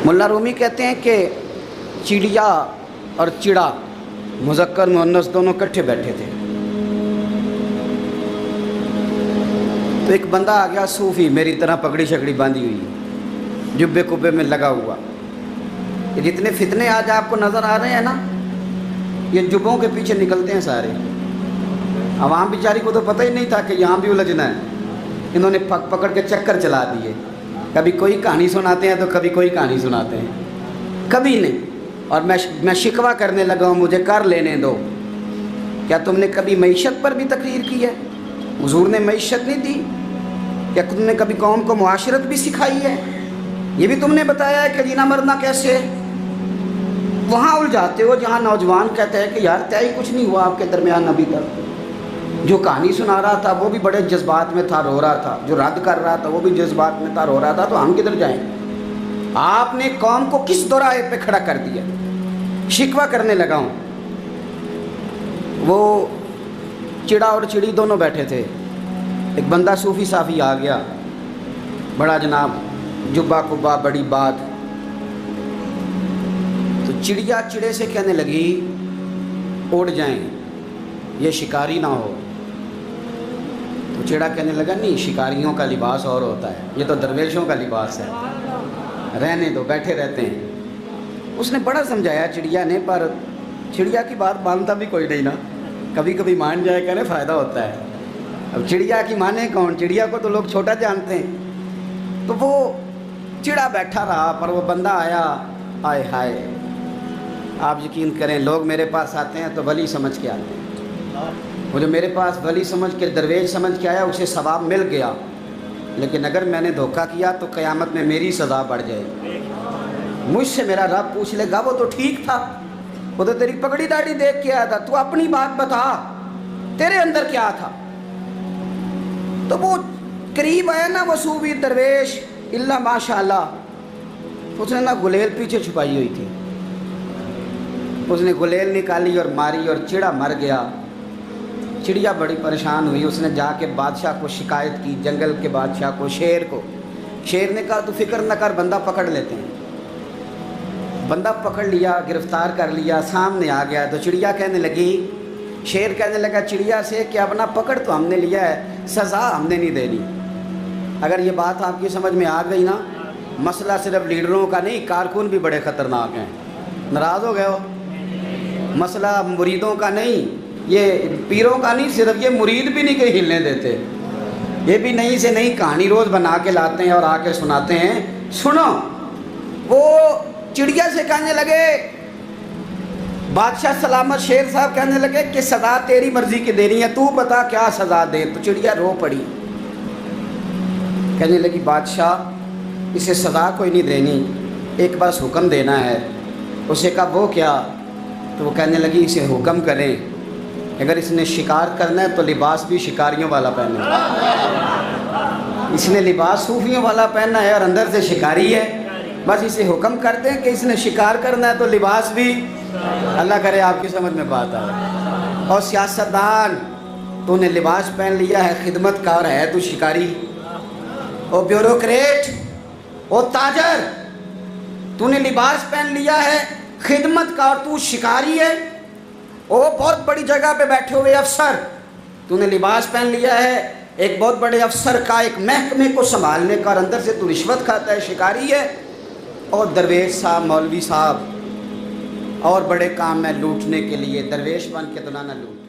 मुल्ला रूमी कहते हैं कि चिड़िया और चिड़ा मुज़क्कर मुअन्नस दोनों इकट्ठे बैठे थे। तो एक बंदा आ गया सूफ़ी, मेरी तरह पगड़ी शकड़ी बांधी हुई, जुब्बे कुब्बे में लगा हुआ। ये जितने फितने आज आपको नज़र आ रहे हैं ना, ये जुब्बों के पीछे निकलते हैं सारे। आवाम बेचारी को तो पता ही नहीं था कि यहाँ भी उलझना है। इन्होंने पकड़ के चक्कर चला दिए। कभी कोई कहानी सुनाते हैं तो कभी कोई कहानी सुनाते हैं, कभी नहीं। और मैं शिकवा करने लगा हूँ, मुझे कर लेने दो। क्या तुमने कभी मईशत पर भी तकरीर की है? हुजूर ने मईशत नहीं दी? क्या तुमने कभी कौम को मुआशरत भी सिखाई है? ये भी तुमने बताया है कि जीना मरना कैसे है? वहाँ उलझाते हो जहाँ नौजवान कहते हैं कि यार तय कुछ नहीं हुआ आपके दरमियान अभी तक। जो कहानी सुना रहा था वो भी बड़े जज्बात में था, रो रहा था। जो रद्द कर रहा था वो भी जज्बात में था, रो रहा था। तो हम किधर जाएं? आपने कौम को किस दोराहे पे खड़ा कर दिया? शिकवा करने लगा हूँ। वो चिड़ा और चिड़ी दोनों बैठे थे। एक बंदा सूफ़ी साफ़ी आ गया, बड़ा जनाब, जुब्बा कुब्बा, बड़ी बात। तो चिड़िया चिड़े से कहने लगी उड़ जाएं, ये शिकारी ना हो। तो चिड़ा कहने लगा नहीं, शिकारियों का लिबास और होता है, ये तो दरवेशों का लिबास है, रहने दो, बैठे रहते हैं। उसने बड़ा समझाया चिड़िया ने, पर चिड़िया की बात मानता भी कोई नहीं ना। कभी कभी मान जाए कहने फ़ायदा होता है। अब चिड़िया की माने कौन? चिड़िया को तो लोग छोटा जानते हैं। तो वो चिड़ा बैठा रहा, पर वो बंदा आया। आए हाय, आप यकीन करें, लोग मेरे पास आते हैं तो वली समझ के आते हैं। वो जो मेरे पास वली समझ के, दरवेश समझ के आया, उसे सवाब मिल गया। लेकिन अगर मैंने धोखा किया तो क़यामत में मेरी सज़ा बढ़ जाएगी। मुझसे मेरा रब पूछ लेगा, वो तो ठीक था, वो तो तेरी पगड़ी दाढ़ी देख के आया था, तू अपनी बात बता, तेरे अंदर क्या था? तो वो करीब आया ना, वो सूफी दरवेश, इल्ला माशाअल्लाह, उसने ना गुलेल पीछे छुपाई हुई थी। उसने गुलेल निकाली और मारी और चिड़ा मर गया। चिड़िया बड़ी परेशान हुई। उसने जाके बादशाह को शिकायत की, जंगल के बादशाह को, शेर को। शेर ने कहा तू फिक्र न कर, बंदा पकड़ लेते हैं। बंदा पकड़ लिया, गिरफ्तार कर लिया, सामने आ गया। तो चिड़िया कहने लगी, शेर कहने लगा चिड़िया से कि अपना पकड़ तो हमने लिया है, सज़ा हमने नहीं देनी। अगर ये बात आपकी समझ में आ गई ना, मसला सिर्फ लीडरों का नहीं, कारकुन भी बड़े ख़तरनाक हैं। नाराज़ हो गए हो? मसला मुरीदों का नहीं, ये पीरों का नहीं, सिर्फ ये मुरीद भी नहीं कहीं हिलने देते। ये भी नई से नई कहानी रोज़ बना के लाते हैं और आके सुनाते हैं। सुनो, वो चिड़िया से कहने लगे, बादशाह सलामत, शेर साहब कहने लगे कि सज़ा तेरी मर्ज़ी की देनी है, तू बता क्या सज़ा दे। तो चिड़िया रो पड़ी, कहने लगी बादशाह इसे सज़ा कोई नहीं देनी, एक बस हुक्म देना है। उसे कहा वो क्या? तो वो कहने लगी इसे हुक्म करें, अगर इसने शिकार करना है तो लिबास भी शिकारियों वाला पहने। इसने लिबास सूफियों वाला पहनना है और अंदर से शिकारी है। बस इसे हुक्म करते हैं कि इसने शिकार करना है तो लिबास भी, अल्लाह करे आपकी समझ में बात आए। और सियासतदान, तूने लिबास पहन लिया है खिदमतकार है, तू शिकारी। और ब्यूरोक्रेट, ओ ताजर, तूने लिबास पहन लिया है खिदमतकार, तू शिकारी है। ओ बहुत बड़ी जगह पे बैठे हुए अफसर, तूने लिबास पहन लिया है एक बहुत बड़े अफसर का, एक महकमे को संभालने का, और अंदर से तू रिश्वत खाता है, शिकारी है। और दरवेश साहब, मौलवी साहब, और बड़े काम में लूटने के लिए, दरवेश बन के तो ना लूट।